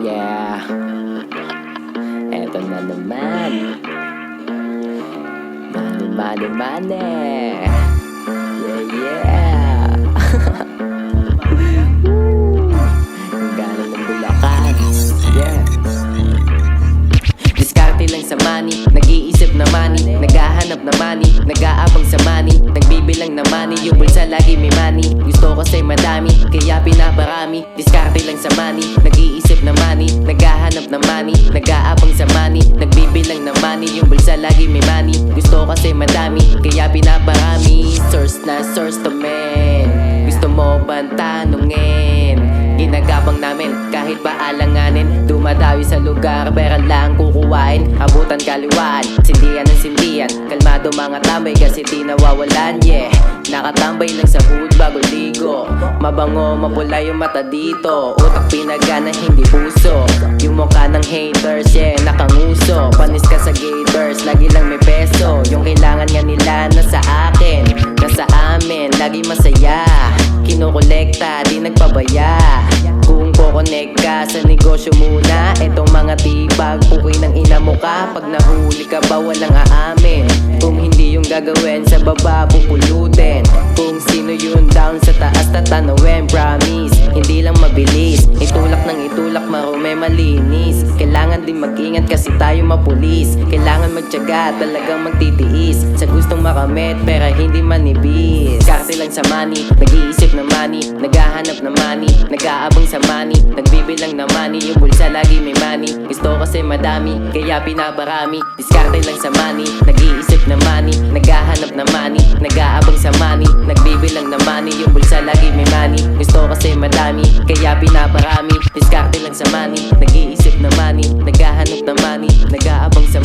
Yeah, eto na naman. Money, money. Yeah. Ang galing ng Bulacan. Yeah. Diskarte lang sa money, nag-iisip na money, naghahanap na money, nag-aabang sa money, nagbibilang na money, yung bulsa lagi may money. Gusto kasi madami, kaya pinaparami. Diskarte lang sa money, nag-iisip na money, naghahanap na money, nag-aabang sa money, nagbibilang na money, yung bulsa lagi may money. Gusto kasi madami, kaya pinaparami. Source na source to men. Gusto mo bang tanungin? Ginagabang namin kahit pa alanganin. Dumadayo sa lugar, pera lang kukuhain. Abutan kaliwaan, sindihan ng sindihan. Kalmado mga tambay kasi di nawawalan. Yeah, nakatambay lang sa hood bago ligo. Mabango, mapula yung mata dito. Utak pinagana, hindi puso. Yung mukha ng haters, yeah, nakanguso. Panis ka sa gators, lagi lang may peso. Yung kailangan nga nila nasa akin, nasa amin, lagi masaya. Kinokolekta, di nagpabaya. Kung kokonek ka sa negosyo muna, etong mga tibag, pukoy ng ina mo ka. Pag nahuli ka ba walang aamin. Kung hindi yung gagawin sa baba pupulutin. Kung sino yun down sa taas tatanawin. Promise, hindi lang mabilis. Itulak ng itulak, marume malinis. Kailangan din mag-ingat kasi tayo mapulis. Kailangan magtiyaga, talagang magtitiis. Sa gustong makamit, pera hindi manibis. Karte lang sa money, nag-iisip na money, naghahanap na money, nag-aabang sa money, nagbibilang na money, yung bulsa lagi may money. Gusto kasi madami, kaya pinaparami. Diskarte lang sa money, nag-iisip na money, naghahanap na money, nag-aabang sa money, nagbibilang na money, yung bulsa lagi may money. Gusto kasi madami, kaya pinaparami. Diskarte lang sa money, nag-iisip na money, naghahanap na money, nag-aabang sa